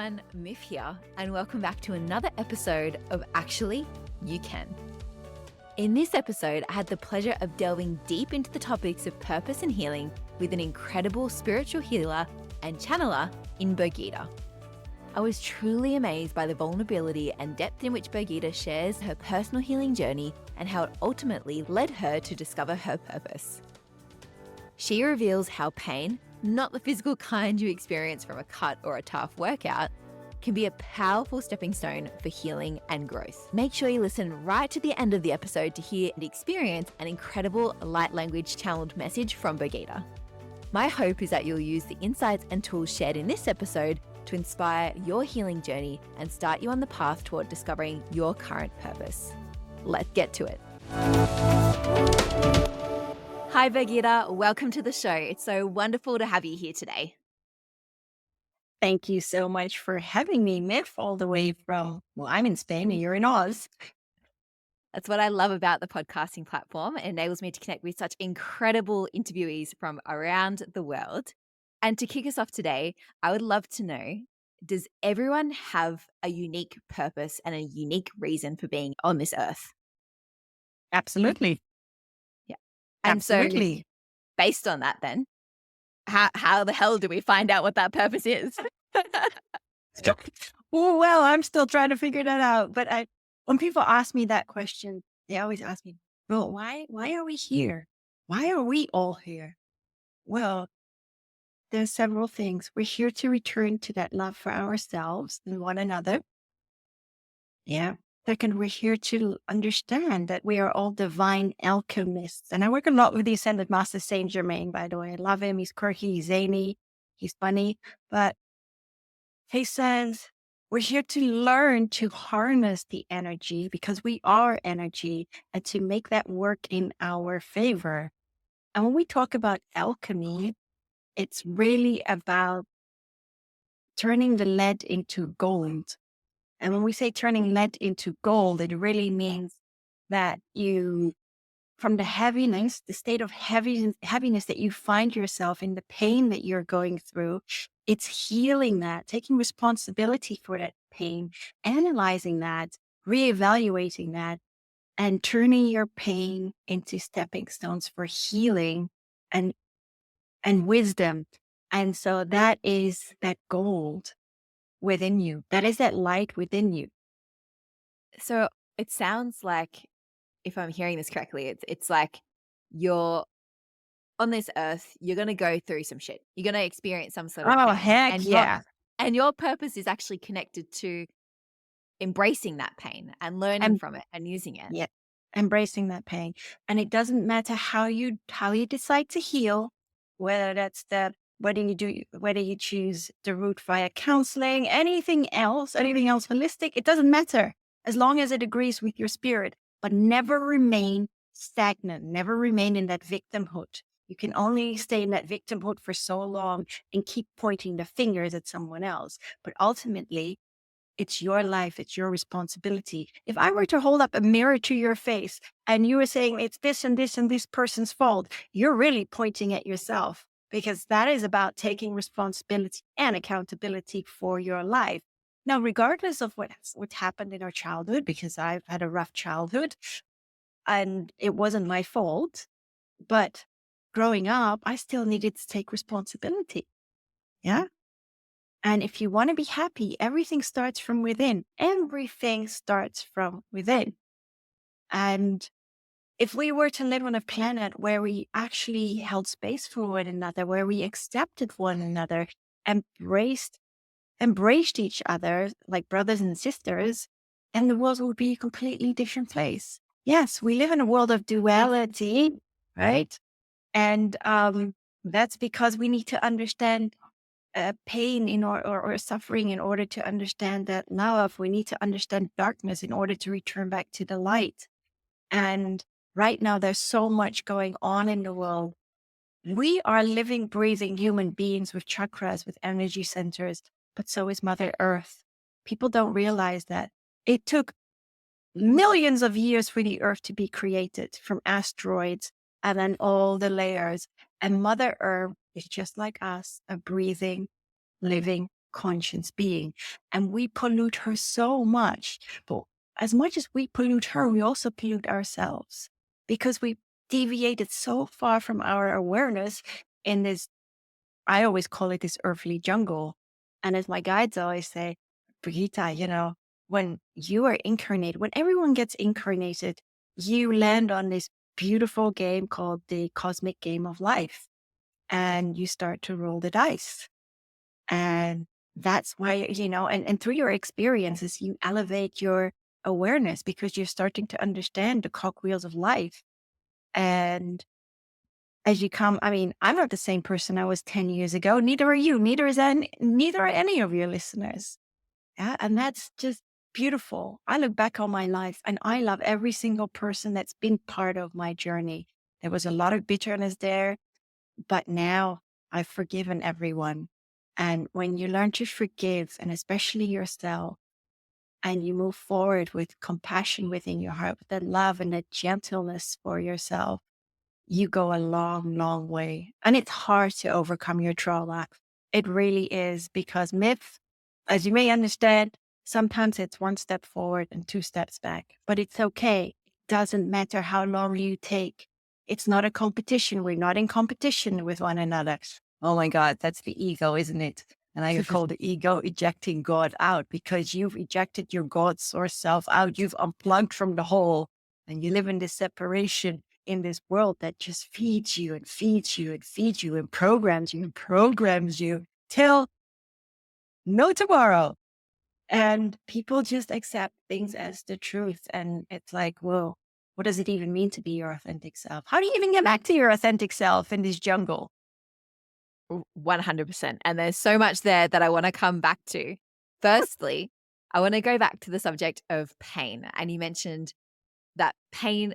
everyone, Myf here, and welcome back to another episode of Actually, You Can. In this episode, I had the pleasure of delving deep into the topics of purpose and healing with an incredible spiritual healer and channeler in Birgitta. I was truly amazed by the vulnerability and depth in which Birgitta shares her personal healing journey and how it ultimately led her to discover her purpose. She reveals how pain, not the physical kind you experience from a cut or a tough workout, can be a powerful stepping stone for healing and growth. Make sure you listen right to the end of the episode to hear and experience an incredible light language channeled message from Birgitta. My hope is that you'll use the insights and tools shared in this episode to inspire your healing journey and start you on the path toward discovering your current purpose. Let's get to it. Hi, Birgitta. Welcome to the show. It's so wonderful to have you here today. Thank you so much for having me, Myf, all the way from, I'm in Spain and you're in Oz. That's what I love about the podcasting platform. It enables me to connect with such incredible interviewees from around the world. And to kick us off today, I would love to know, does everyone have a unique purpose and a unique reason for being on this earth? Absolutely. Yeah. And Absolutely. so based on that then, how the hell do we find out what that purpose is? Well, I'm still trying to figure that out. But when people ask me that question, they always ask me, well, why are we here? Why are we all here? Well, there's several things. We're here to return to that love for ourselves and one another. Yeah. Second, we're here to understand that we are all divine alchemists. And I work a lot with the Ascended Master Saint Germain, by the way. I love him. He's quirky, he's zany, he's funny. But he says, we're here to learn to harness the energy because we are energy and to make that work in our favor. And when we talk about alchemy, it's really about turning the lead into gold. And when we say turning lead into gold, it really means that you, from the heaviness, the state of heaviness that you find yourself in, the pain that you're going through, it's healing that, taking responsibility for that pain, analyzing that, reevaluating that, and turning your pain into stepping stones for healing and wisdom. And so that is that gold within you. That is that light within you. So it sounds like, if I'm hearing this correctly, it's like you're on this earth, you're going to go through some shit. You're going to experience some sort of Oh, pain. heck yeah. And your purpose is actually connected to embracing that pain and learning from it and using it. Yeah. Embracing that pain. And it doesn't matter how you decide to heal, whether you choose the route via counseling, anything else holistic, it doesn't matter as long as it agrees with your spirit, but never remain stagnant, never remain in that victimhood. You can only stay in that victimhood for so long and keep pointing the fingers at someone else. But ultimately, it's your life. It's your responsibility. If I were to hold up a mirror to your face and you were saying it's this and this and this person's fault, you're really pointing at yourself, because that is about taking responsibility and accountability for your life. Now, regardless of what happened in our childhood, because I've had a rough childhood and it wasn't my fault, but growing up, I still needed to take responsibility. Yeah. And if you want to be happy, everything starts from within. Everything starts from within. And if we were to live on a planet where we actually held space for one another, where we accepted one another, embraced each other like brothers and sisters, then the world would be a completely different place. Yes, we live in a world of duality, right? And that's because we need to understand pain or suffering in order to understand that love. We need to understand darkness in order to return back to the light. And right now, there's so much going on in the world. We are living, breathing human beings with chakras, with energy centers, but so is Mother Earth. People don't realize that it took millions of years for the Earth to be created from asteroids and then all the layers. And Mother Earth is just like us, a breathing, living conscious being. And we pollute her so much. But as much as we pollute her, we also pollute ourselves because we deviated so far from our awareness in this, I always call it this earthly jungle. And as my guides always say, Birgitta, when you are incarnated, when everyone gets incarnated, you land on this beautiful game called the cosmic game of life. And you start to roll the dice. And that's why, and through your experiences, you elevate your awareness because you're starting to understand the cogwheels of life. And as you come, I mean, I'm not the same person I was 10 years ago. Neither are you. Neither are any of your listeners. Yeah. And that's just beautiful. I look back on my life and I love every single person that's been part of my journey. There was a lot of bitterness there, but now I've forgiven everyone. And when you learn to forgive, and especially yourself, and you move forward with compassion within your heart, with that love and that gentleness for yourself, you go a long, long way. And it's hard to overcome your trauma. It really is, because myth, as you may understand, sometimes it's one step forward and two steps back, but it's okay. It doesn't matter how long you take. It's not a competition. We're not in competition with one another. Oh my God, that's the ego, isn't it? And I call the ego ejecting God out, because you've ejected your God source self out. You've unplugged from the whole, and you live in this separation in this world that just feeds you and feeds you and feeds you and programs you till no tomorrow. And people just accept things as the truth. And it's like, whoa, what does it even mean to be your authentic self? How do you even get back to your authentic self in this jungle? 100%. And there's so much there that I want to come back to. Firstly, I want to go back to the subject of pain. And you mentioned that pain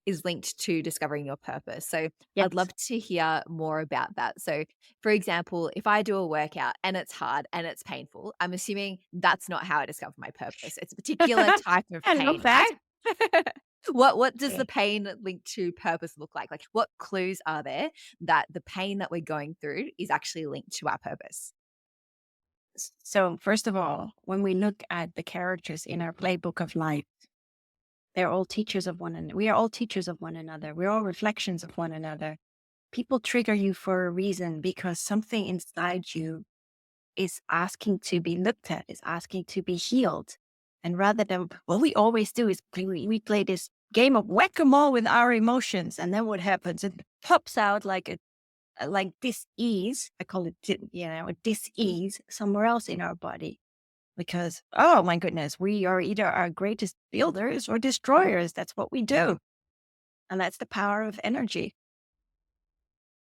is linked to discovering your purpose. So Yes. I'd love to hear more about that. So, for example, if I do a workout and it's hard and it's painful, I'm assuming that's not how I discover my purpose. It's a particular type of I love pain, that. right? What does Yeah. the pain linked to purpose look like? Like, what clues are there that the pain that we're going through is actually linked to our purpose? So first of all, when we look at the characters in our playbook of life, they're all teachers of one another. We are all teachers of one another. We're all reflections of one another. People trigger you for a reason, because something inside you is asking to be looked at, is asking to be healed. And rather than what we always do is we play this game of whack-a-mole with our emotions. And then what happens? It pops out like like dis-ease. I call it, a dis-ease somewhere else in our body. Because, oh my goodness, we are either our greatest builders or destroyers. That's what we do. And that's the power of energy.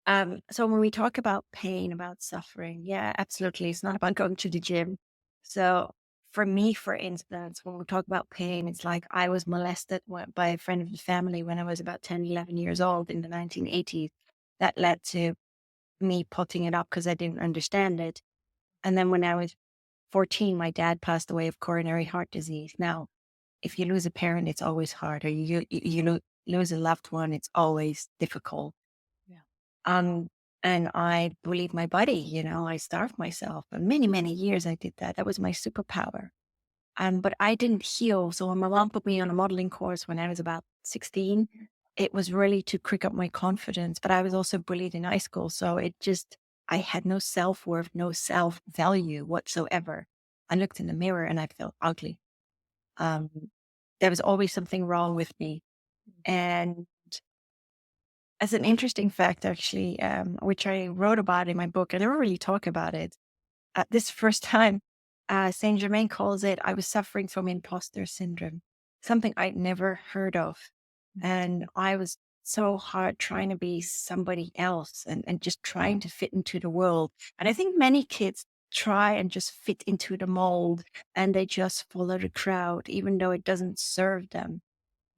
So when we talk about pain, about suffering, yeah, absolutely. It's not about going to the gym. So for me, for instance, when we talk about pain, it's like I was molested by a friend of the family when I was about 10, 11 years old in the 1980s. That led to me putting it up because I didn't understand it. And then when I was 14, my dad passed away of coronary heart disease. Now, if you lose a parent, it's always hard. Or you lose a loved one, it's always difficult. Yeah. And I bullied my body, I starved myself. And many, many years I did that. That was my superpower. But I didn't heal. So when my mom put me on a modeling course when I was about 16, it was really to crick up my confidence. But I was also bullied in high school. So I had no self-worth, no self-value whatsoever. I looked in the mirror and I felt ugly. Um, there was always something wrong with me. And as an interesting fact, actually, which I wrote about in my book, I never really talk about it. This first time, Saint Germain calls it, I was suffering from imposter syndrome, something I'd never heard of. And I was so hard trying to be somebody else and just trying to fit into the world. And I think many kids try and just fit into the mold, and they just follow the crowd, even though it doesn't serve them.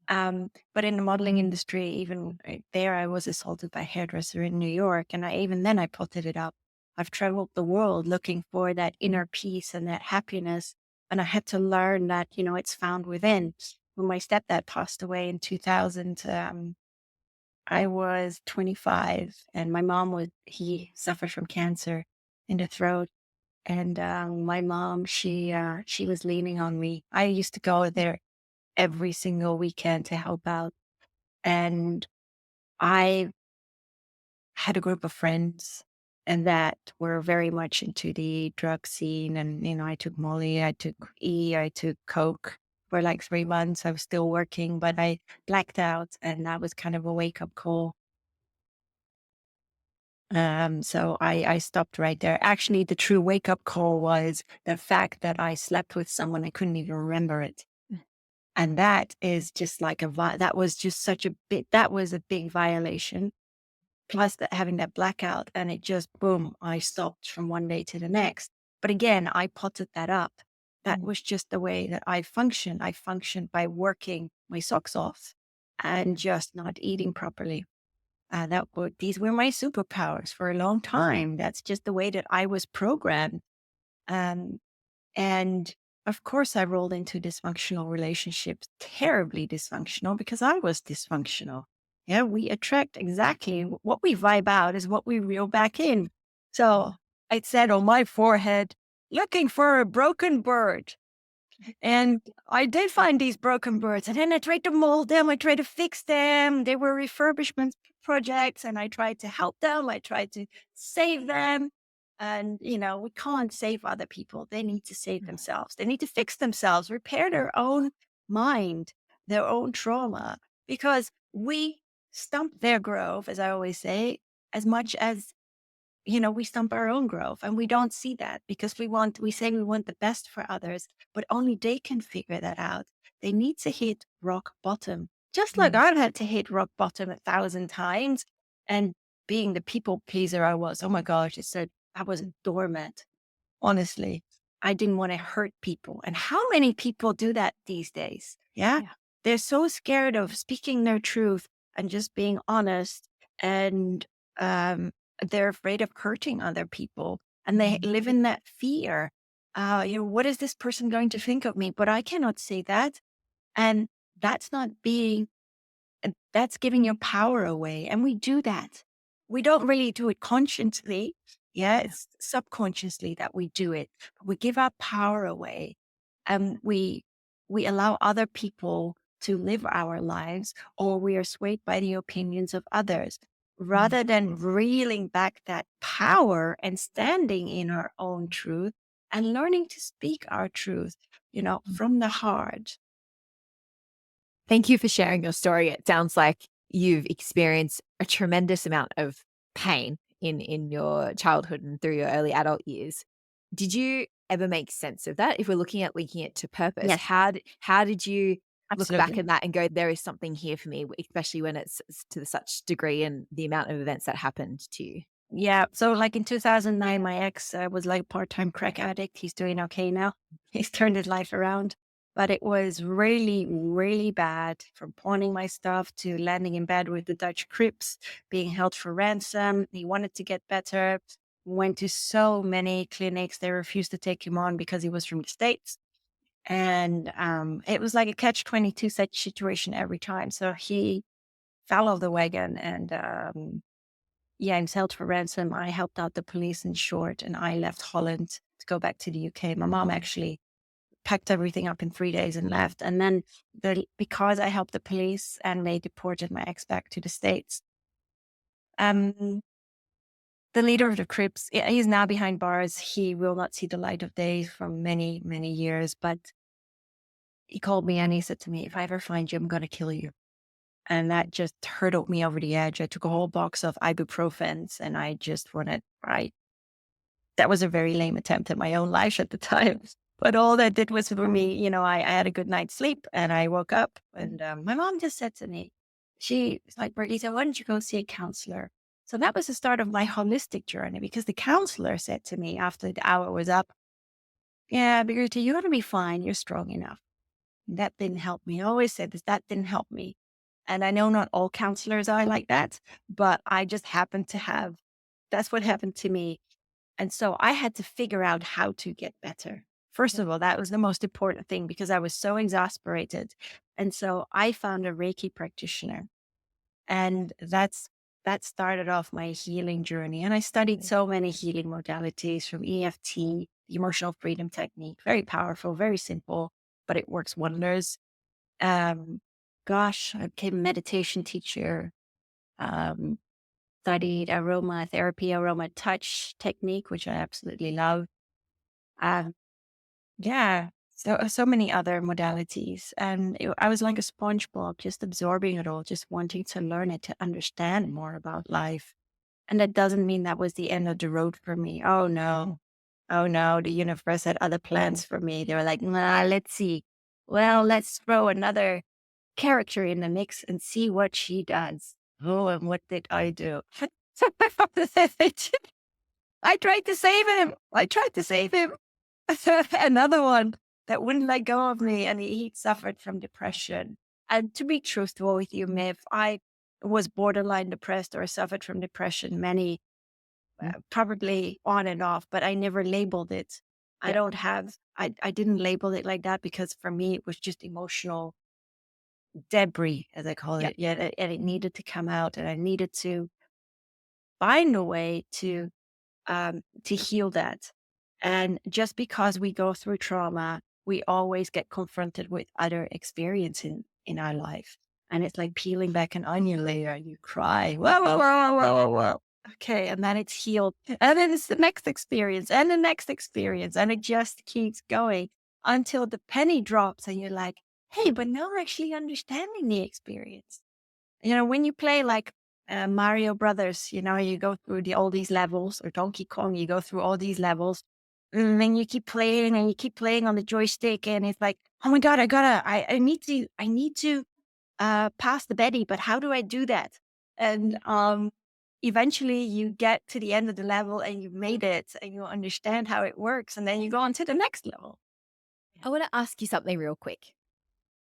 But in the modeling industry, even there, I was assaulted by a hairdresser in New York. And even then I potted it up. I've traveled the world looking for that inner peace and that happiness. And I had to learn that, it's found within. When my stepdad passed away in 2000, I was 25, and my mom he suffered from cancer in the throat. And my mom, she was leaning on me. I used to go there every single weekend to help out. And I had a group of friends and that were very much into the drug scene. And, I took Molly, I took I took Coke for like 3 months. I was still working, but I blacked out and that was kind of a wake up call. So I stopped right there. Actually, the true wake up call was the fact that I slept with someone I couldn't even remember it. And that is just like that was just such a that was a big violation. Plus that having that blackout and it just boom, I stopped from one day to the next. But again, I potted that up. That was just the way that I function. I functioned by working my socks off and just not eating properly. These were my superpowers for a long time. That's just the way that I was programmed. Um, and of course, I rolled into dysfunctional relationships, terribly dysfunctional because I was dysfunctional. Yeah, we attract exactly what we vibe out is what we reel back in. So it said on my forehead, looking for a broken bird. And I did find these broken birds, and then I tried to mold them. I tried to fix them. They were refurbishment projects, and I tried to help them. I tried to save them. And, we can't save other people. They need to save themselves. They need to fix themselves, repair their own mind, their own trauma, because we stump their growth, as I always say, as much as we stump our own growth, and we don't see that because we say we want the best for others, but only they can figure that out. They need to hit rock bottom, just like I've had to hit rock bottom 1,000 times. And being the people pleaser I was, oh my gosh, I was a doormat. Honestly, I didn't want to hurt people. And how many people do that these days? Yeah. Yeah. They're so scared of speaking their truth and just being honest. And they're afraid of hurting other people. And they live in that fear. What is this person going to think of me? But I cannot say that. And that's not being and that's giving your power away. And we do that. We don't really do it consciously. Yeah, it's subconsciously that we do it. We give our power away and we allow other people to live our lives, or we are swayed by the opinions of others rather than reeling back that power and standing in our own truth and learning to speak our truth, from the heart. Thank you for sharing your story. It sounds like you've experienced a tremendous amount of pain in your childhood and through your early adult years. Did you ever make sense of that? If we're looking at linking it to purpose, Yes, how did you look back absolutely. at that and go, there is something here for me, especially when it's to such degree and the amount of events that happened to you? Yeah. So, like in 2009, my ex was like a part-time crack addict. He's doing okay now. He's turned his life around. But it was really, really bad, from pawning my stuff to landing in bed with the Dutch Crips, being held for ransom. He wanted to get better, went to so many clinics. They refused to take him on because he was from the States. And it was like a catch-22 such situation every time. So he fell off the wagon and yeah, and held for ransom. I helped out the police in short, and I left Holland to go back to the UK. My mom actually packed everything up in 3 days and left. And then because I helped the police and they deported my ex back to the States, um, the leader of the Crips, he's now behind bars. He will not see the light of day for many, many years. But he called me and he said to me, if I ever find you, I'm going to kill you. And that just hurtled me over the edge. I took a whole box of ibuprofens and I just wanted, that was a very lame attempt at my own life at the time. But all that did was for me, I had a good night's sleep and I woke up and my mom just said to me, she was like, Birgitta, why don't you go see a counselor? So that was the start of my holistic journey because the counselor said to me after the hour was up, yeah, Birgitta, you're going to be fine. You're strong enough. And that didn't help me. I always said this, that didn't help me. And I know not all counselors are like that, but I just happened to have, that's what happened to me. And so I had to figure out how to get better. First of all, that was the most important thing because I was so exasperated. And so I found a Reiki practitioner. And that started off my healing journey. And I studied so many healing modalities from EFT the emotional freedom technique. Very powerful, very simple, but it works wonders. Um, I became a meditation teacher. Um, Studied aromatherapy, aroma touch technique, which I absolutely love. Um, yeah, so many other modalities, and I was like a SpongeBob, just absorbing it all, just wanting to learn it, to understand more about life. And that doesn't mean that was the end of the road for me. Oh no, oh no, the universe had other plans for me. They were like, nah, let's see. Well, let's throw another character in the mix and see what she does. Oh, and what did I do? I tried to save him. I tried to save him. Another one that wouldn't let go of me, and he suffered from depression. And to be truthful with you, Myf, I was borderline depressed or suffered from depression many, probably on and off, but I never labeled it. Yeah. I didn't label it like that because for me, it was just emotional debris, as I call Yeah. it. Yeah, and it needed to come out, and I needed to find a way to heal that. And just because we go through trauma, we always get confronted with other experiences in our life. And it's like peeling back an onion layer and you cry. Whoa, whoa, whoa, whoa, whoa, whoa. Okay. And then it's healed. And then it's the next experience and the next experience. And it just keeps going until the penny drops and you're like, hey, but now I'm actually understanding the experience. When you play like Mario Brothers, you go through all these levels, or Donkey Kong, you go through all these levels, and then you keep playing and you keep playing on the joystick, and it's like, oh my god, I need to pass the Betty, but how do I do that? And eventually, you get to the end of the level, and you've made it, and you understand how it works, and then you go on to the next level. I want to ask you something real quick.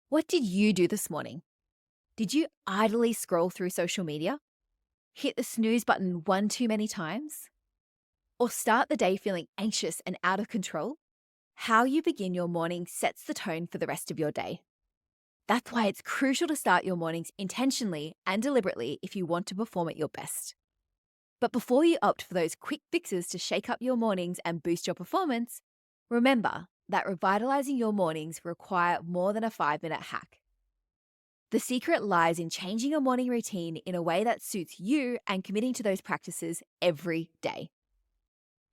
What did you do this morning? Did you idly scroll through social media? Hit the snooze button one too many times? Or start the day feeling anxious and out of control? How you begin your morning sets the tone for the rest of your day. That's why it's crucial to start your mornings intentionally and deliberately if you want to perform at your best. But before you opt for those quick fixes to shake up your mornings and boost your performance, remember that revitalizing your mornings require more than a 5-minute hack. The secret lies in changing your morning routine in a way that suits you and committing to those practices every day.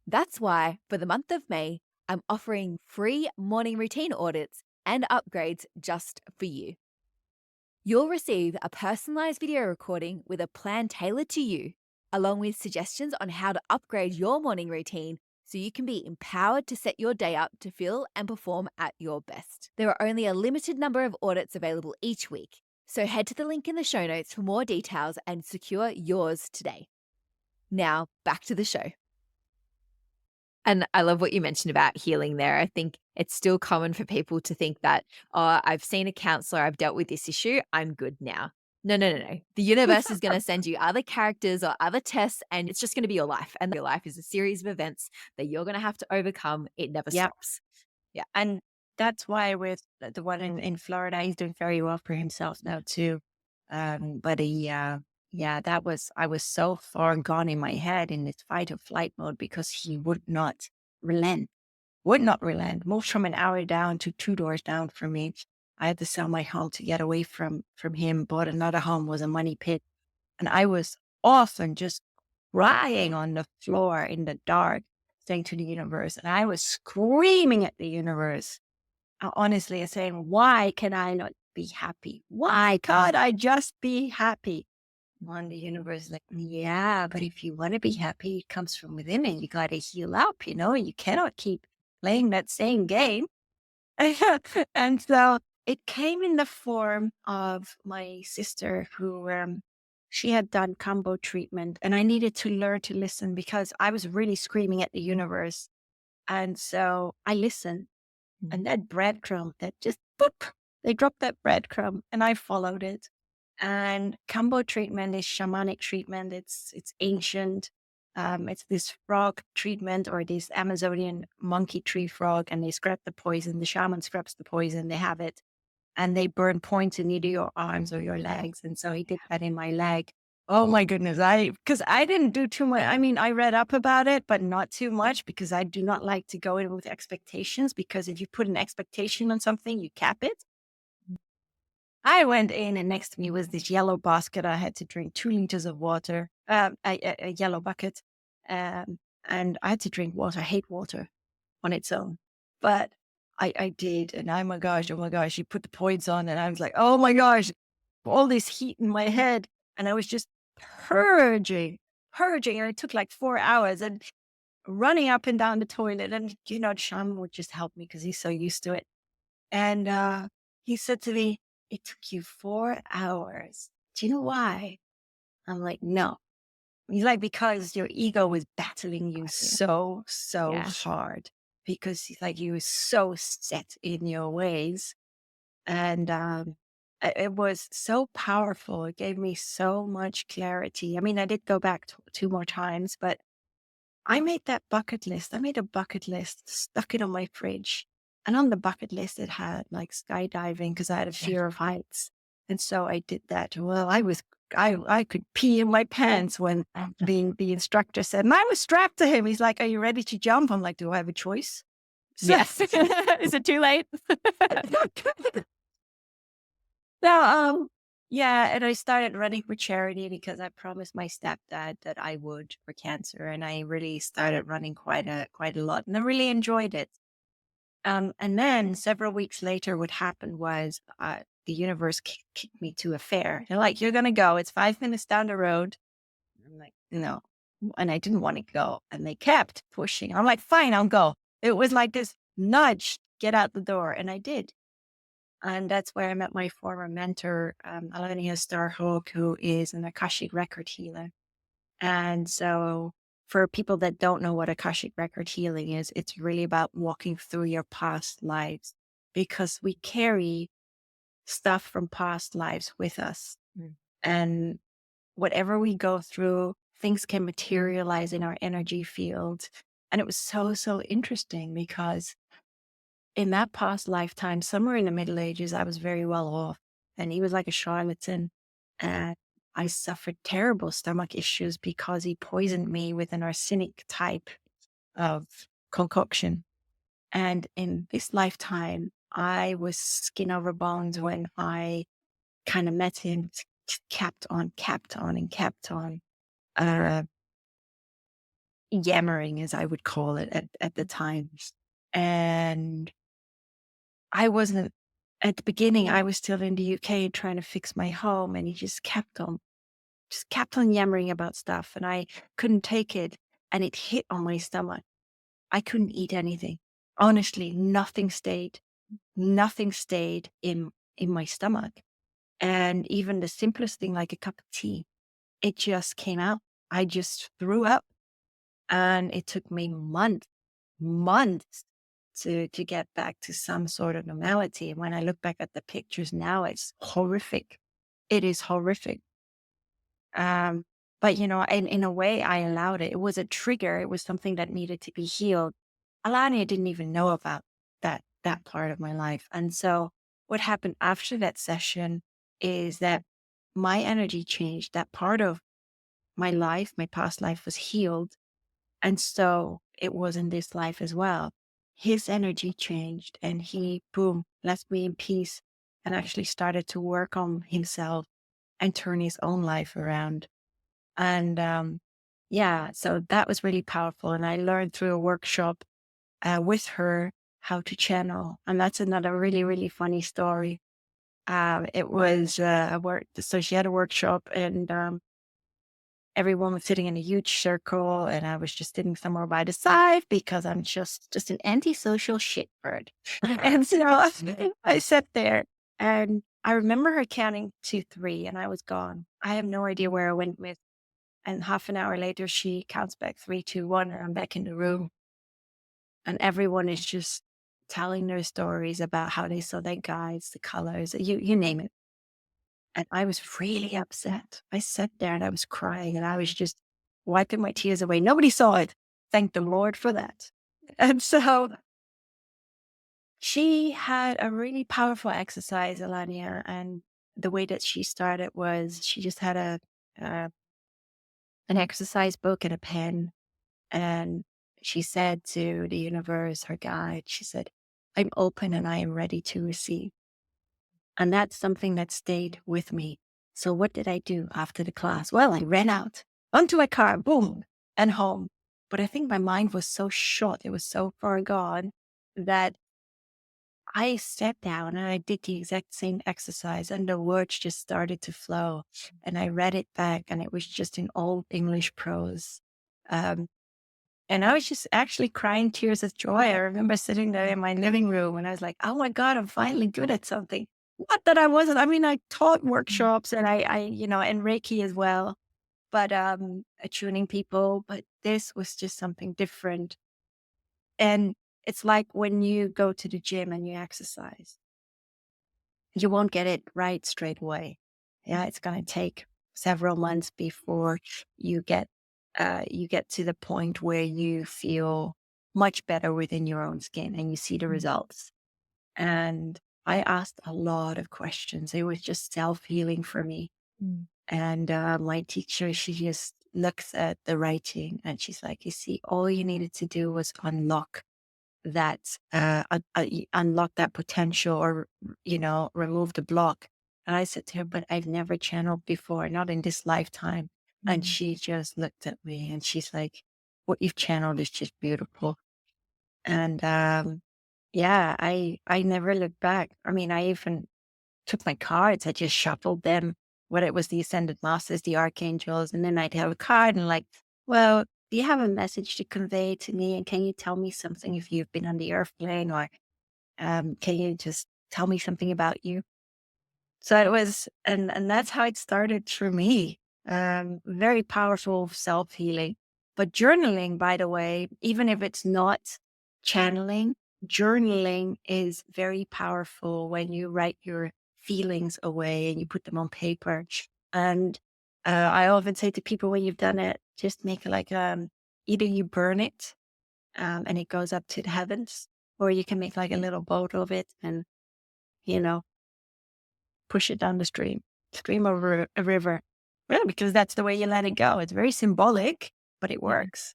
That's why, for the month of May, I'm offering free morning routine audits and upgrades just for you. You'll receive a personalized video recording with a plan tailored to you, along with suggestions on how to upgrade your morning routine so you can be empowered to set your day up to feel and perform at your best. There are only a limited number of audits available each week, so head to the link in the show notes for more details and secure yours today. Now, back to the show. And I love what you mentioned about healing there. I think it's still common for people to think that, oh, I've seen a counselor, I've dealt with this issue, I'm good now. No, no, no, no. The universe is going to send you other characters or other tests, and it's just going to be your life. And your life is a series of events that you're going to have to overcome. It never Yep. stops. Yeah. And that's why with the one in Florida, he's doing very well for himself now too. But I was so far gone in my head in this fight or flight mode because he relent, would not relent, moved from an hour down to 2 doors down from me. I had to sell my home to get away from him, bought another home, was a money pit. And I was often just crying on the floor in the dark, saying to the universe, and I was screaming at the universe, honestly, saying, why can I not be happy? Why can't I just be happy? And the universe is like, yeah, but if you want to be happy, it comes from within and you got to heal up, you cannot keep playing that same game. And so it came in the form of my sister who, she had done combo treatment and I needed to learn to listen because I was really screaming at the universe. And so I listened and that breadcrumb that just boop, they dropped that breadcrumb and I followed it. And combo treatment is shamanic treatment. It's ancient. It's this frog treatment or this Amazonian monkey tree frog, and they scrap the poison. The shaman scraps the poison. They have it, and they burn points in either your arms or your legs. And so he did that in my leg, Oh my goodness. Because I didn't do too much. I mean, I read up about it, but not too much because I do not like to go in with expectations because if you put an expectation on something, you cap it. I went in and next to me was this yellow basket. I had to drink 2 liters of water, a yellow bucket. And I had to drink water. I hate water on its own, but I did. And oh my gosh, you put the points on and I was like, oh my gosh, all this heat in my head. And I was just purging, purging. And it took like 4 hours and running up and down the toilet. And, Shaman would just help me because he's so used to it. And he said to me, it took you 4 hours. Do you know why? I'm like, no. He's like, because your ego was battling you so Yeah. hard. Because he's like, you were so set in your ways. And it was so powerful. It gave me so much clarity. I mean, I did go back 2 more times, but I made that bucket list. I made a bucket list, stuck it on my fridge. And on the bucket list, it had like skydiving because I had a fear of heights. And so I did that. Well, I could pee in my pants when the instructor said, and I was strapped to him. He's like, are you ready to jump? I'm like, do I have a choice? Yes. Is it too late? So, yeah, and I started running for charity because I promised my stepdad that I would for cancer, and I really started running quite a lot, and I really enjoyed it. And then several weeks later, what happened was the universe kicked me to a fair. They're like, "You're gonna go. It's 5 minutes down the road." I'm like, "No," and I didn't want to go, and they kept pushing. I'm like, "Fine, I'll go." It was like this nudge, get out the door, and I did. And that's where I met my former mentor, Alania Starhawk, who is an Akashic record healer. And so for people that don't know what Akashic record healing is, it's really about walking through your past lives because we carry stuff from past lives with us. And whatever we go through, things can materialize in our energy field. And it was so interesting because in that past lifetime, somewhere in the Middle Ages, I was very well off. And he was like a charlatan. And I suffered terrible stomach issues because he poisoned me with an arsenic type of concoction. And in this lifetime, I was skin over bones when I kind of met him, kept on, and kept on, uh, yammering, as I would call it at the time. And I wasn't at the beginning, I was still in the UK trying to fix my home, and he just kept on yammering about stuff, and I couldn't take it, and it hit on my stomach. I couldn't eat anything. Honestly, nothing stayed in my stomach. And even the simplest thing like a cup of tea, it just came out. I just threw up, and it took me months to get back to some sort of normality. And when I look back at the pictures now, it's horrific. It is horrific. But in a way, I allowed it. It was a trigger. It was something that needed to be healed. Alania didn't even know about that part of my life. And so what happened after that session is that my energy changed. That part of my life, my past life was healed. And so it was in this life as well. His energy changed and he, boom, left me in peace and actually started to work on himself and turn his own life around. And yeah, so that was really powerful. And I learned through a workshop with her how to channel. And that's another really funny story. It was so she had a workshop and everyone was sitting in a huge circle and I was just sitting somewhere by the side because I'm just an antisocial shitbird. And so I sat there and I remember her counting 2, 3 and I was gone. I have no idea where I went with. And half an hour later, she counts back 3, 2, 1, and I'm back in the room. And everyone is just telling their stories about how they saw their guides, the colors, you name it. And I was really upset. I sat there and I was crying and I was just wiping my tears away. Nobody saw it. Thank the Lord for that. And so she had a really powerful exercise, Alania. And the way that she started was she just had a uh, an exercise book and a pen. And she said to the universe, her guide, she said, I'm open and I am ready to receive. And that's something that stayed with me. So what did I do after the class? Well, I ran out onto my car, boom, and home. But I think my mind was so short, it was so far gone that I sat down and I did the exact same exercise and the words just started to flow. And I read it back and it was just in old English prose. Um, and I was just actually crying tears of joy. I remember sitting there in my living room and I was like, oh my God, I'm finally good at something. Not that I wasn't. I mean, I taught workshops and and Reiki as well, but tuning people, but this was just something different. And it's like when you go to the gym and you exercise, you won't get it right straight away. Yeah, it's going to take several months before you get you get to the point where you feel much better within your own skin and you see the results. And I asked a lot of questions. It was just self-healing for me. Mm. And my teacher, she just looks at the writing and she's like, you see, all you needed to do was unlock unlock that potential or, remove the block. And I said to her, but I've never channeled before, not in this lifetime. And Mm. she just looked at me and she's like, what you've channeled is just beautiful. And yeah, I never looked back. I mean, I even took my cards, I just shuffled them, whether it was the Ascended Masters, the Archangels, and then I'd have a card and like, well, do you have a message to convey to me? And can you tell me something if you've been on the earth plane or can you just tell me something about you? So it was, and that's how it started for me. Very powerful self healing. But journaling, by the way, even if it's not channeling, journaling is very powerful when you write your feelings away and you put them on paper. And I often say to people, when you've done it, just make like either you burn it and it goes up to the heavens, or you can make like a little boat of it and you know push it down the stream over a river. Yeah, because that's the way you let it go. It's very symbolic, but it Yeah. works.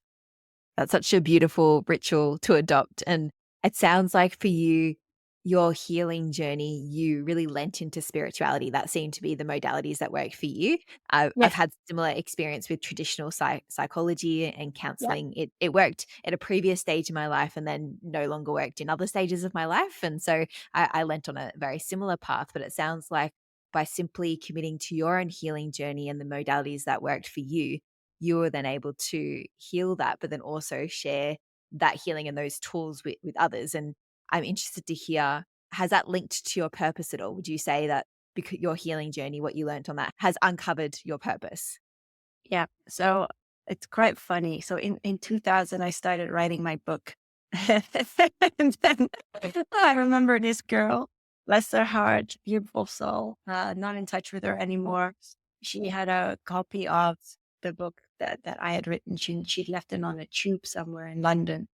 That's such a beautiful ritual to adopt. And it sounds like for you, your healing journey, you really lent into spirituality. That seemed to be the modalities that work for you. I've Yes. had similar experience with traditional psychology and Yeah. counseling. It worked at a previous stage in my life and then no longer worked in other stages of my life. And so I lent on a very similar path. But it sounds like by simply committing to your own healing journey and the modalities that worked for you, you were then able to heal that, but then also share that healing and those tools with others. And I'm interested to hear, has that linked to your purpose at all? Would you say that because your healing journey, what you learned on that has uncovered your purpose? Yeah. So it's quite funny. So in 2000, I started writing my book. And then I remember this girl, bless her heart, beautiful soul, not in touch with her anymore. She had a copy of the book that I had written. She'd left it on a tube somewhere in London.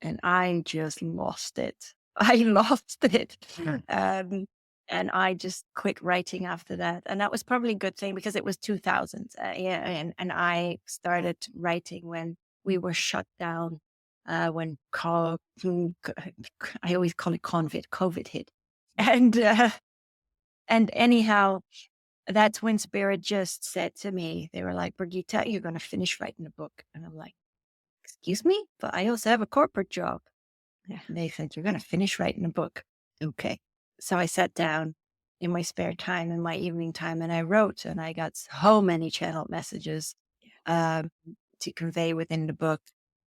And I just lost it. I lost it. Mm. And I just quit writing after that. And that was probably a good thing because it was 2000. Yeah, and I started writing when we were shut down, when I always call it COVID hit. And, and anyhow, that's when Spirit just said to me, they were like, Birgitta, you're going to finish writing a book. And I'm like, excuse me, but I also have a corporate job. Yeah. And they said, you're going to finish writing a book. Okay. So I sat down in my spare time, in my evening time, and I wrote, and I got so many channeled messages um, to convey within the book.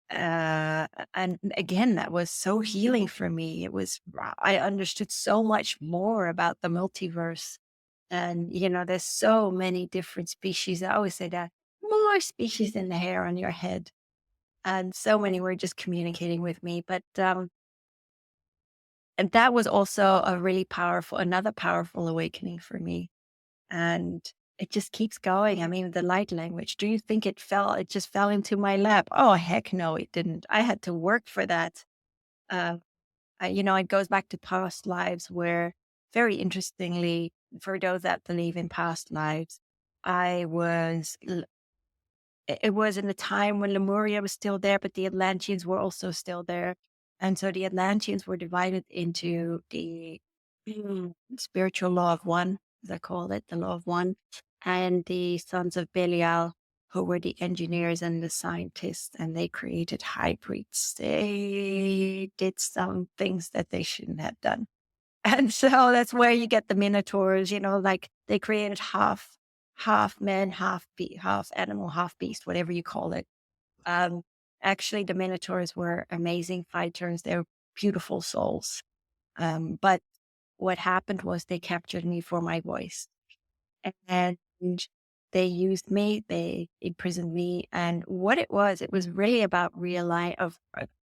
And again, that was so healing for me. I understood so much more about the multiverse. And, there's so many different species. I always say that more species than the hair on your head. And so many were just communicating with me. But and that was also another powerful awakening for me. And it just keeps going. I mean, the light language, do you think it just fell into my lap? Oh, heck no, it didn't. I had to work for that. Uh, it goes back to past lives where, very interestingly, for those that believe in past lives, I was it was in a time when Lemuria was still there, but the Atlanteans were also still there. And so the Atlanteans were divided into the spiritual law of one, as I call it, the law of one, and the sons of Belial, who were the engineers and the scientists, and they created hybrids. They did some things that they shouldn't have done. And so that's where you get the minotaurs, like they created half man, half animal, half beast, whatever you call it. Um, Actually, the minotaurs were amazing fighters. They're beautiful souls. But what happened was they captured me for my voice, and they used me. They imprisoned me, and what it was really about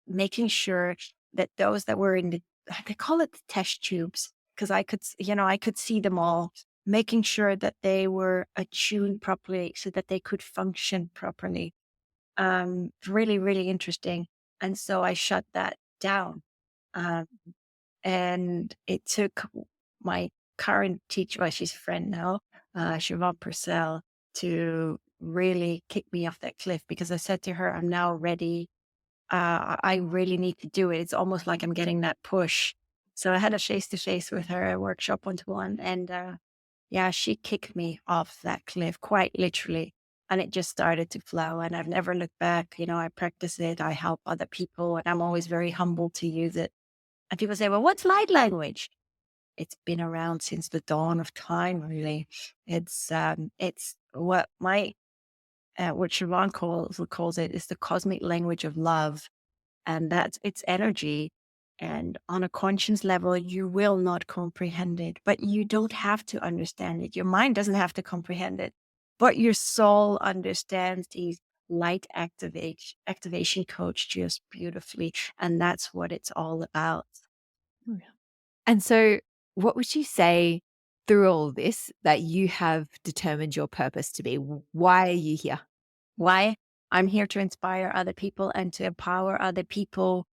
making sure that those that were in they call it the test tubes, because I could see them all, making sure that they were attuned properly so that they could function properly. Really, really interesting. And so I shut that down. Um, and it took my current teacher, well, she's a friend now, Siobhan Purcell, to really kick me off that cliff, because I said to her, I'm now ready. I really need to do it. It's almost like I'm getting that push. So I had a face to face with her, a workshop 1-to-1. And yeah, she kicked me off that cliff quite literally. And it just started to flow. And I've never looked back. I practice it, I help other people, and I'm always very humble to use it. And people say, well, what's light language? It's been around since the dawn of time, really. It's what Siobhan calls it is the cosmic language of love, and that's its energy. And on a conscious level, you will not comprehend it, but you don't have to understand it. Your mind doesn't have to comprehend it, but your soul understands these light activation codes just beautifully. And that's what it's all about. Oh, yeah. And so, what would you say through all this that you have determined your purpose to be? Why are you here? Why? I'm here to inspire other people and to empower other people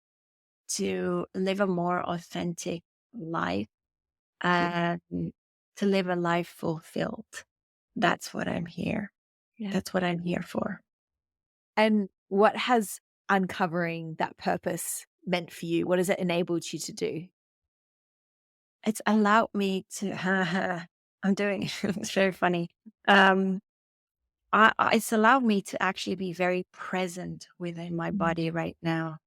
to live a more authentic life and to live a life fulfilled. That's what I'm here. Yeah. That's what I'm here for. And what has uncovering that purpose meant for you? What has it enabled you to do? It's allowed me to, I'm doing, it's very funny. Um, it's allowed me to actually be very present within my Mm. body right now.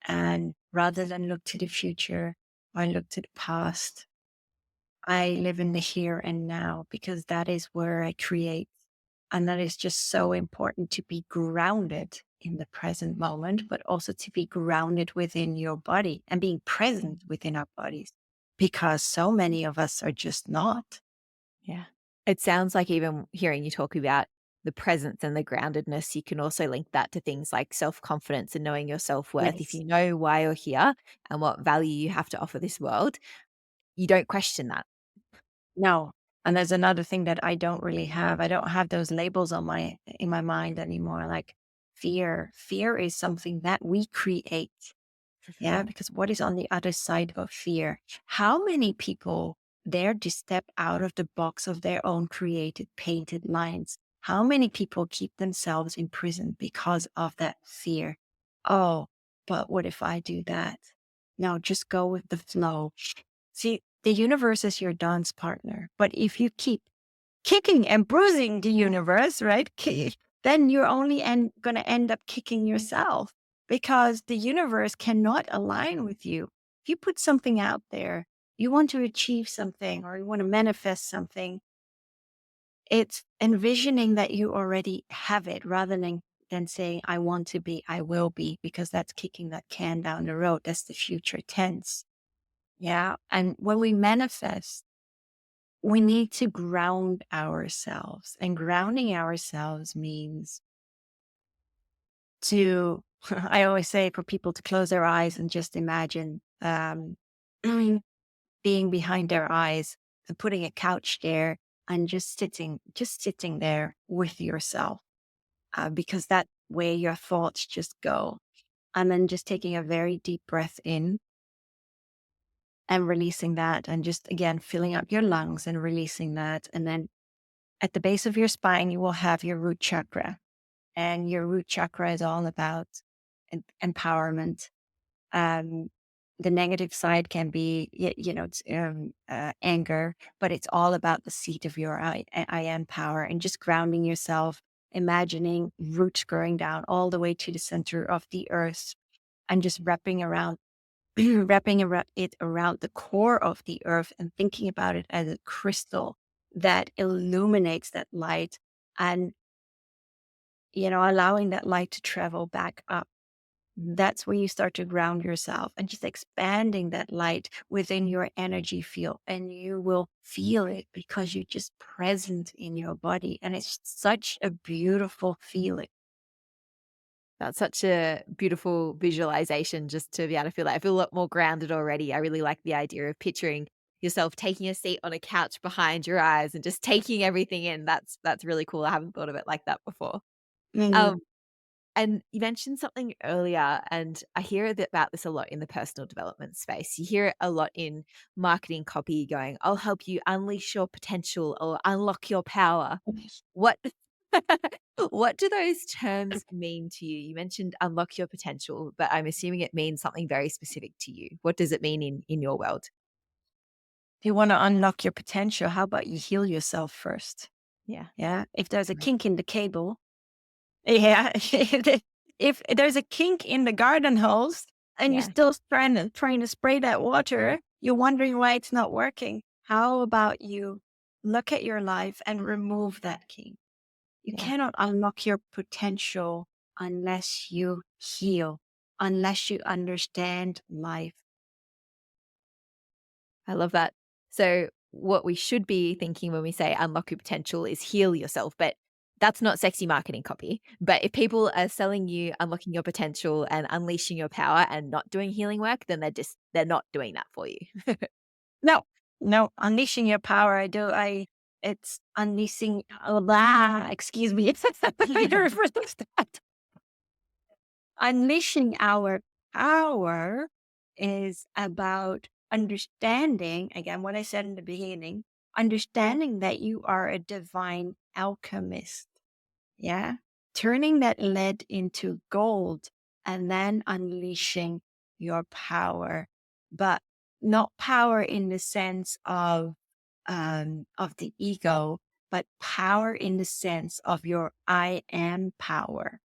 And rather than look to the future, I look to the past. I live in the here and now, because that is where I create. And that is just so important, to be grounded in the present moment, but also to be grounded within your body and being present within our bodies, because so many of us are just not. Yeah. It sounds like, even hearing you talk about the presence and the groundedness, you can also link that to things like self-confidence and knowing your self-worth. If Yes. you know why you're here and what value you have to offer this world, you don't question that. No. And there's another thing that I don't really have. I don't have those labels in my mind anymore. Like fear. Fear is something that we create. Yeah, because what is on the other side of fear? How many people dare to step out of the box of their own created, painted lines? How many people keep themselves imprisoned because of that fear? Oh, but what if I do that? No, just go with the flow. See, the universe is your dance partner. But if you keep kicking and bruising the universe, right? Then you're only going to end up kicking yourself, because the universe cannot align with you. If you put something out there, you want to achieve something or you want to manifest something, it's envisioning that you already have it, rather than saying, I want to be, I will be, because that's kicking that can down the road. That's the future tense. Yeah. And when we manifest, we need to ground ourselves. And grounding ourselves means to, I always say for people to close their eyes and just imagine being behind their eyes and putting a couch there and just sitting there with yourself, because that way your thoughts just go. And then just taking a very deep breath in and releasing that, and just again filling up your lungs and releasing that, and then At the base of your spine, you will have your root chakra. And your root chakra is all about empowerment. Um, the negative side can be, it's anger, but it's all about the seat of your I am power and just grounding yourself, imagining roots growing down all the way to the center of the earth and just wrapping around, it around the core of the earth and thinking about it as a crystal that illuminates that light and, allowing that light to travel back up. That's where you start to ground yourself and just expanding that light within your energy field. And you will feel it because you're just present in your body. And it's such a beautiful feeling. That's such a beautiful visualization just to be able to feel that. I feel a lot more grounded already. I really like the idea of picturing yourself taking a seat on a couch behind your eyes and just taking everything in. That's really cool. I haven't thought of it like that before. Mhm. Um, and you mentioned something earlier, and I hear a bit about this a lot in the personal development space. You hear it a lot in marketing copy going, I'll help you unleash your potential or unlock your power. What what do those terms mean to you? You mentioned unlock your potential, but I'm assuming it means something very specific to you. What does it mean in your world? If you want to unlock your potential, how about you heal yourself first? Yeah. Yeah. If there's a Right. kink in the cable, yeah. If there's a kink in the garden hose and you're Yeah. still trying to spray that water, you're wondering why it's not working. How about you look at your life and remove that kink? You Yeah. cannot unlock your potential unless you heal, unless you understand life. I love that. So what we should be thinking when we say unlock your potential is heal yourself, but that's not sexy marketing copy. But if people are selling you unlocking your potential and unleashing your power and not doing healing work, then they're not doing that for you. No, no, unleashing your power. It's unleashing, oh, excuse me. It's that. Unleashing our power is about understanding, again, what I said in the beginning, understanding that you are a divine alchemist. Yeah. Turning that lead into gold and then unleashing your power, but not power in the sense of the ego, but power in the sense of your I am power.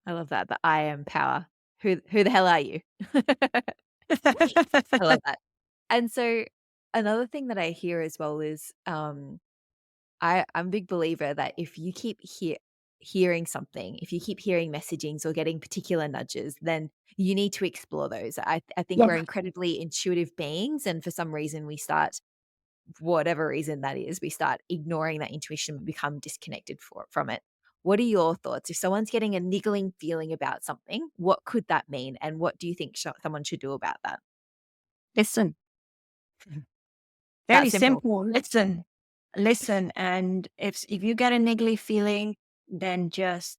I love that. The I am power. Who the hell are you? I love that. And so another thing that I hear as well is I'm a big believer that if you keep hearing something, if you keep hearing messagings or getting particular nudges, then you need to explore those. I think we're Yeah. incredibly intuitive beings, and for some reason we start, whatever reason that is, we start ignoring that intuition and become disconnected from it. What are your thoughts? If someone's getting a niggling feeling about something, what could that mean, and what do you think someone should do about that? Listen, That very simple. simple. Listen. And if you get a niggly feeling, then just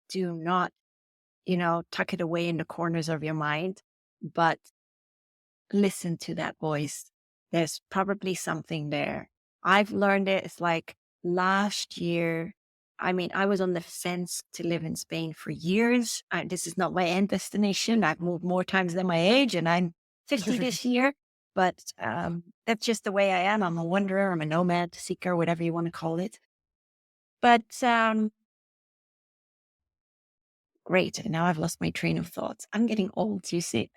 do not, tuck it away in the corners of your mind, but listen to that voice. There's probably something there. I've learned it. It's like last year. I mean, I was on the fence to live in Spain for years. This is not my end destination. I've moved more times than my age, and I'm 50 this year. But that's just the way I am. I'm a wanderer. I'm a nomad seeker, whatever you want to call it. But great. And now I've lost my train of thoughts. I'm getting old, you see.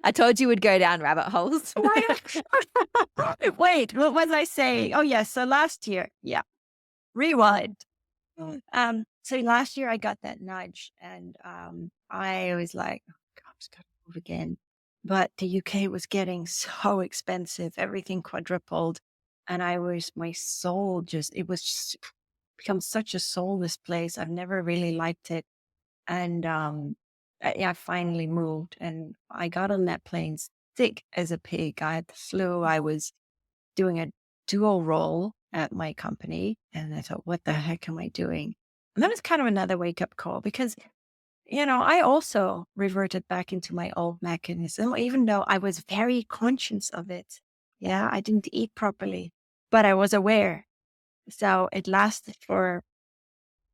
I told you would go down rabbit holes. Why? Wait, what was I saying? Oh, yes. So last year, yeah, rewind. So last year I got that nudge, and I was like, oh, God, I just gotta move again. But the UK was getting so expensive, everything quadrupled, and my soul it was just become such a soulless place. I've never really liked it, and yeah, I finally moved, and I got on that plane sick as a pig. I had the flu. I was doing a dual role at my company. And I thought, what the heck am I doing? And that was kind of another wake up call because, I also reverted back into my old mechanism, even though I was very conscious of it. Yeah, I didn't eat properly. but I was aware. So it lasted for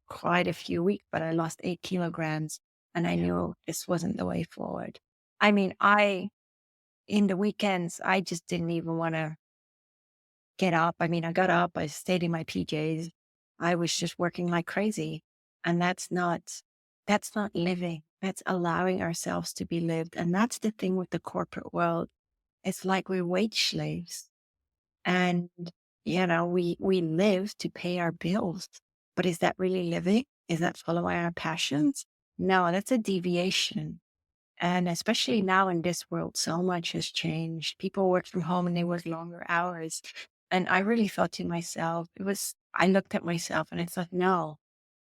quite a few weeks, but I lost 8 kilograms and I Yeah. knew this wasn't the way forward. I mean, in the weekends, I just didn't even want to get up. I mean, I got up, I stayed in my PJs. I was just working like crazy. And that's not living. That's allowing ourselves to be lived. And that's the thing with the corporate world. It's like we're wage slaves. And, we live to pay our bills. But is that really living? Is that following our passions? No, that's a deviation. And especially now in this world, so much has changed. People work from home and they work longer hours. And I really thought to myself, I looked at myself and it's like, no,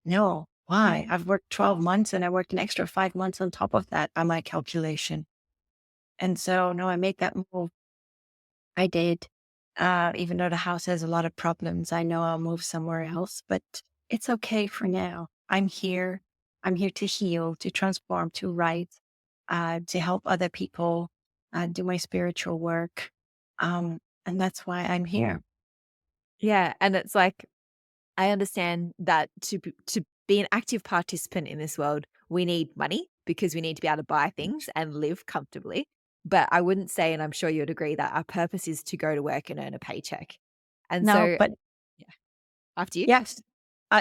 no, why? I've worked 12 months and I worked an extra 5 months on top of that by my calculation. And so, no, I made that move. I did. Even though the house has a lot of problems, I know I'll move somewhere else, but it's okay for now. I'm here. I'm here to heal, to transform, to write, to help other people, do my spiritual work. And that's why I'm here. Yeah, and it's like I understand that to be an active participant in this world, we need money because we need to be able to buy things and live comfortably. But I wouldn't say, and I'm sure you'd agree, that our purpose is to go to work and earn a paycheck. And No, so, but yeah, after you. yes.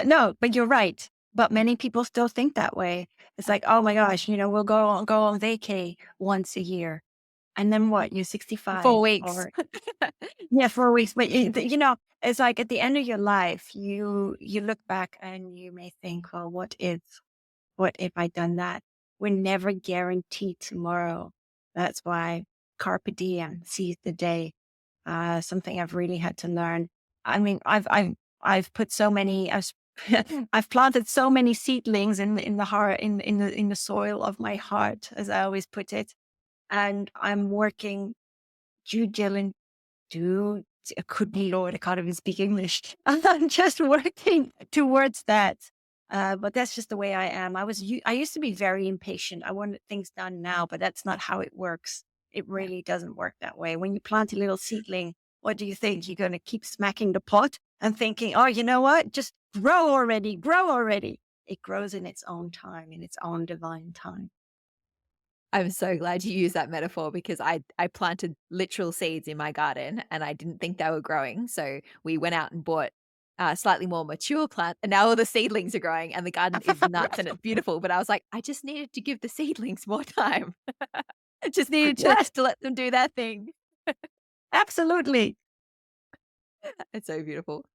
No, but you're right. But many people still think that way. It's like, oh my gosh, we'll go on vacay once a year. And then what? You're 65 4 weeks. or yeah, 4 weeks. But it's like at the end of your life, you look back and you may think, well, what if I done that? We're never guaranteed tomorrow. That's why carpe diem, seize the day. Something I've really had to learn. I mean, I've put so many, I've planted so many seedlings in the heart, in the soil of my heart, as I always put it. And I'm working due diligence do could be Lord, I can't even speak English. I'm just working towards that. But that's just the way I am. I used to be very impatient. I wanted things done now, but that's not how it works. It Yeah. really doesn't work that way. When you plant a little seedling, what do you think? You're going to keep smacking the pot and thinking, oh, you know what? Just grow already, grow already. It grows in its own time, in its own divine time. I'm so glad you used that metaphor because I planted literal seeds in my garden and I didn't think they were growing. So we went out and bought slightly more mature plant, and now all the seedlings are growing and the garden is nuts and it's beautiful. But I was like, I just needed to give the seedlings more time. I just needed to Yes, to let them do their thing. absolutely. It's so beautiful.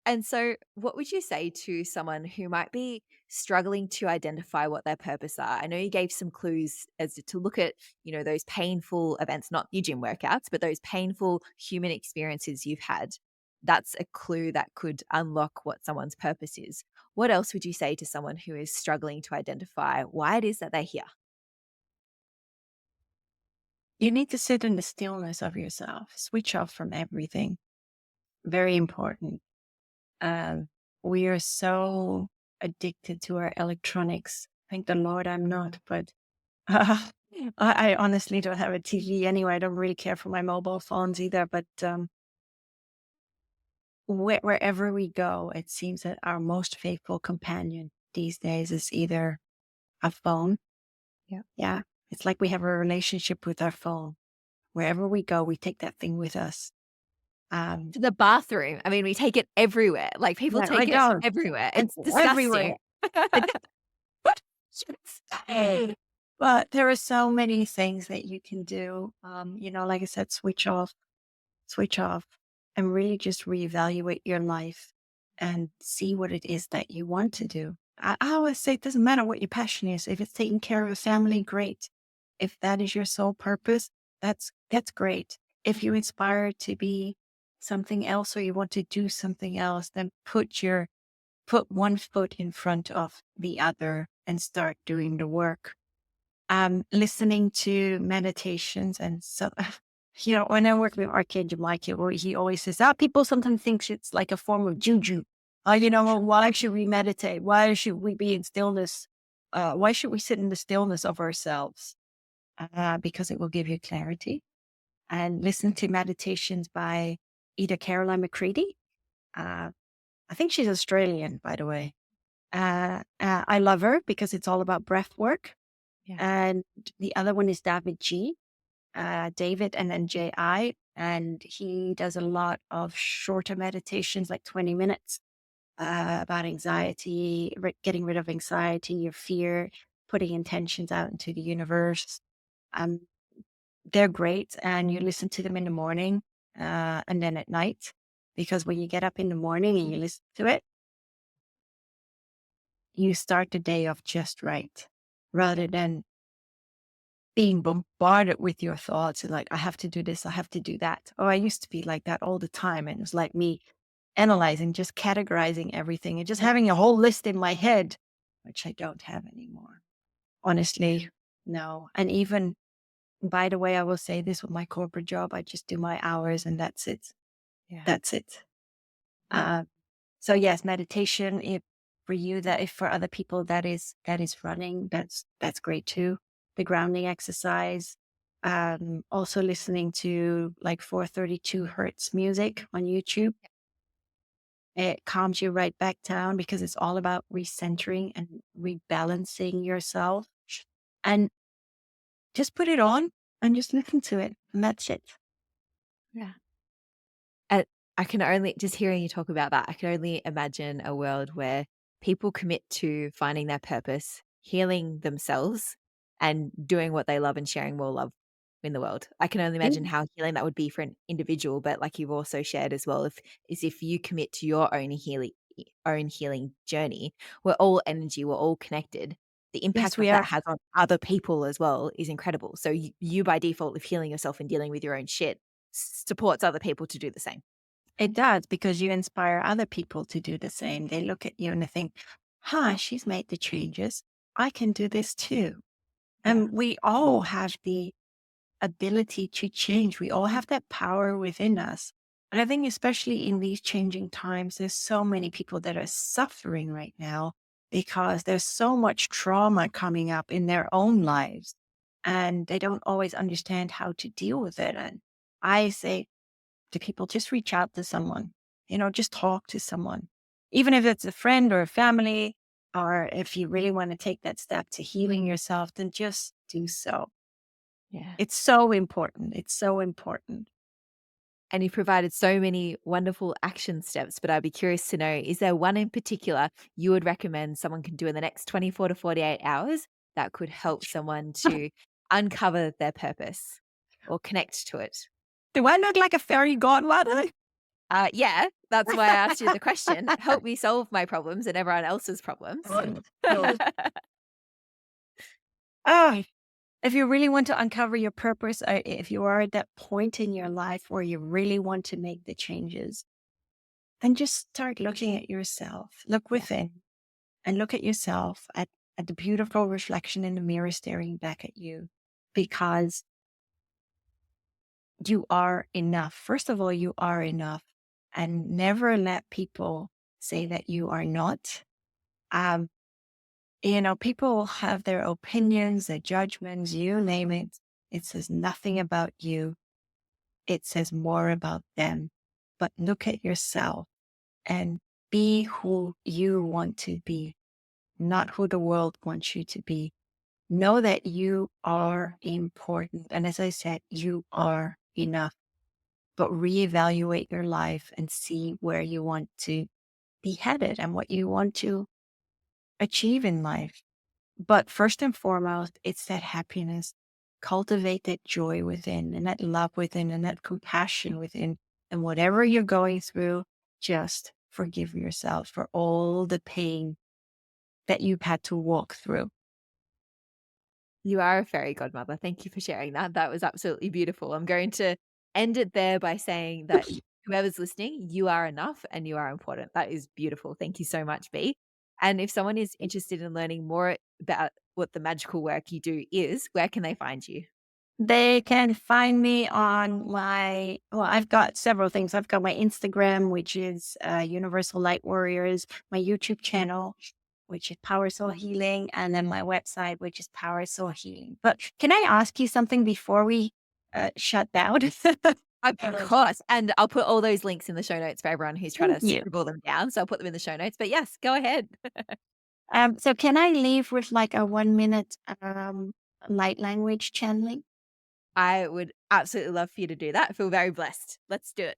And so, what would you say to someone who might be struggling to identify what their purpose are? I know you gave some clues as to look at, those painful events, not your gym workouts, but those painful human experiences you've had. That's a clue that could unlock what someone's purpose is. What else would you say to someone who is struggling to identify why it is that they're here? You need to sit in the stillness of yourself, switch off from everything. Very important. Um, we are so addicted to our electronics. Thank the Lord I'm not, but I honestly don't have a TV anyway. I don't really care for my mobile phones either. But wherever we go, it seems that our most faithful companion these days is either a phone. Yeah. Yeah. It's like we have a relationship with our phone. Wherever we go, we take that thing with us. Um, To the bathroom. I mean, we take it everywhere. Like people yeah, I take it don't. everywhere. It's It's disgusting. everywhere. What should say? But there are so many things that you can do. Like I said, switch off, and really just reevaluate your life and see what it is that you want to do. I always say it doesn't matter what your passion is. If it's taking care of a family, great. If that is your sole purpose, that's great. If you inspire to be something else or you want to do something else, then put one foot in front of the other and start doing the work. Listening to meditations and so, when I work with Archangel Michael, he always says, people sometimes think it's like a form of juju. Well, why should we meditate? Why should we be in stillness? Why should we sit in the stillness of ourselves? Because it will give you clarity. And listen to meditations by either Caroline McCready. Uh, I think she's Australian, by the way. I love her because it's all about breath work. Yeah. And the other one is David, and then J.I. And he does a lot of shorter meditations, like 20 minutes, about anxiety, getting rid of anxiety or fear, putting intentions out into the universe. Um, they're great. And you listen to them in the morning and then at night, because when you get up in the morning and you listen to it, you start the day off just right rather than being bombarded with your thoughts and like, I have to do this, I have to do that. Oh, I used to be like that all the time. And it was like me analyzing, just categorizing everything and just having a whole list in my head, which I don't have anymore. Honestly, no. And even, by the way, I will say this with my corporate job, I just do my hours and that's it. Yeah. That's it. Uh, so yes, meditation, if for you, that if for other people that is running, that's great too. The grounding exercise. Also listening to like 432 hertz music on YouTube. It calms you right back down because it's all about recentering and rebalancing yourself. And just put it on and just listen to it. And that's it. Yeah. And I can only, just hearing you talk about that, I can only imagine a world where people commit to finding their purpose, healing themselves, and doing what they love and sharing more love in the world. I can only imagine how healing that would be for an individual, but like you've also shared as well, if you commit to your own healing journey, we're all energy, we're all connected. The Yes, impact we that that are. has on other people as well is incredible. So you by default of healing yourself and dealing with your own shit supports other people to do the same. It does because you inspire other people to do the same. They look at you and they think, huh, she's made the changes. I can do this too. Yeah. And we all have the ability to change. We all have that power within us. And I think, especially in these changing times, there's so many people that are suffering right now because there's so much trauma coming up in their own lives and they don't always understand how to deal with it. And I say to people, just reach out to someone, just talk to someone, even if it's a friend or a family, or if you really want to take that step to healing yourself, then just do so. Yeah. It's so important. It's so important. And you've provided so many wonderful action steps, but I'd be curious to know, is there one in particular you would recommend someone can do in the next 24 to 48 hours that could help someone to uncover their purpose or connect to it? Do I look like a fairy godmother? Yeah, that's why I asked you the question. Help me solve my problems and everyone else's problems. Oh, oh, if you really want to uncover your purpose, if you are at that point in your life where you really want to make the changes, then just start looking at yourself. Look Yeah. within and look at yourself at the beautiful reflection in the mirror staring back at you, because you are enough. First of all, you are enough, and never let people say that you are not. Um, people have their opinions, their judgments, you name it. It says nothing about you. It says more about them. But look at yourself and be who you want to be, not who the world wants you to be. Know that you are important. And as I said, you are enough. But reevaluate your life and see where you want to be headed and what you want to achieve in life. But first and foremost, it's that happiness. Cultivate that joy within and that love within and that compassion within. And whatever you're going through, just forgive yourself for all the pain that you've had to walk through. You are a fairy godmother. Thank you for sharing that. That was absolutely beautiful. I'm going to end it there by saying that whoever's listening, you are enough and you are important. That is beautiful. Thank you so much, B. And if someone is interested in learning more about what the magical work you do is, where can they find you? They can find me on I've got several things. I've got my Instagram, which is Universal Light Warriors, my YouTube channel, which is Power Soul Healing, and then my website, which is Power Soul Healing. But can I ask you something before we shut down? Of course. And I'll put all those links in the show notes for everyone who's trying Thank to you. scribble them down. So I'll put them in the show notes. But yes, go ahead. So can I leave with like a 1 minute light language channeling? I would absolutely love for you to do that. I feel very blessed. Let's do it.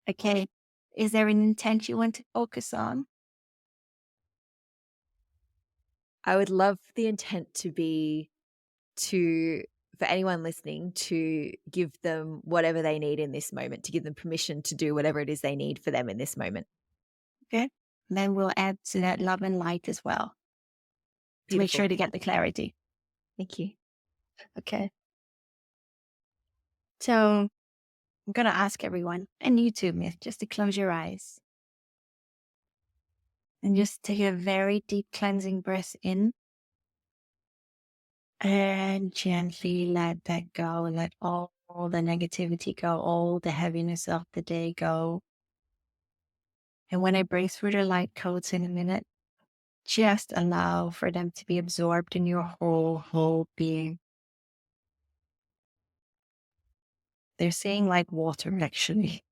Okay. Is there an intent you want to focus on? I would love the intent to be for anyone listening to give them whatever they need in this moment, to give them permission to do whatever it is they need for them in this moment. Okay. Then we'll add to that love and light as well to make Beautiful. sure to get the clarity. Thank you. Okay. So I'm going to ask everyone, and you too, Myf, just to close your eyes and just take a very deep cleansing breath in and gently let that go. Let all the negativity go, all the heaviness of the day go. And when I break through the light codes in a minute, just allow for them to be absorbed in your whole being. They're saying like water, actually.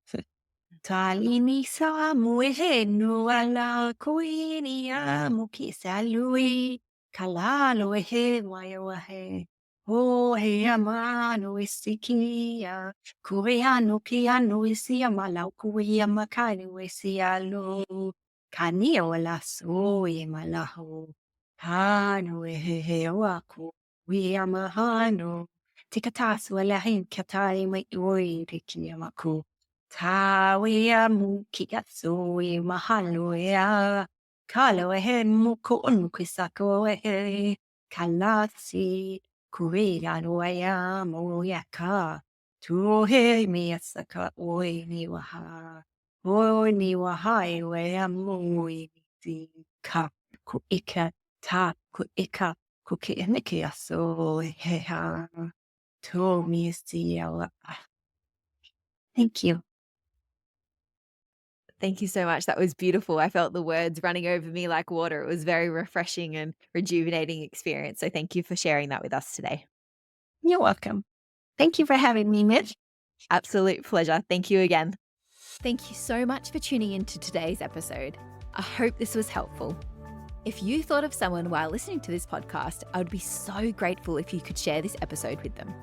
Talini samu ehenu ala kuini amu kisalui kalalo ehe wayawahe. O he amano isikia kuriano kiano isia malau kuia makani isialo kanio la soi malahu hano ehe waku we amahano tikatasu alahin katari mai oi rikiamaku. Tawia mukiatsu mahaluya kalo ehe muko unkisako ehe kalasi kuya noya moyaka tu he miyasaka oi ni wahai wea mui ti ka ku ika ta ku ika ku ki eniki aso he ha to mi si ala. Thank you. Thank you so much. That was beautiful. I felt the words running over me like water. It was very refreshing and rejuvenating experience. So thank you for sharing that with us today. You're welcome. Thank you for having me, Myf. Absolute pleasure. Thank you again. Thank you so much for tuning in to today's episode. I hope this was helpful. If you thought of someone while listening to this podcast, I would be so grateful if you could share this episode with them.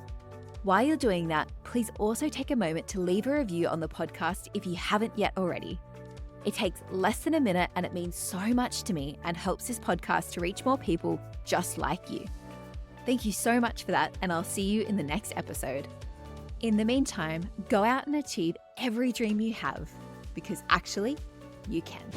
While you're doing that, please also take a moment to leave a review on the podcast if you haven't yet already. It takes less than a minute and it means so much to me and helps this podcast to reach more people just like you. Thank you so much for that, and I'll see you in the next episode. In the meantime, go out and achieve every dream you have, because actually, you can.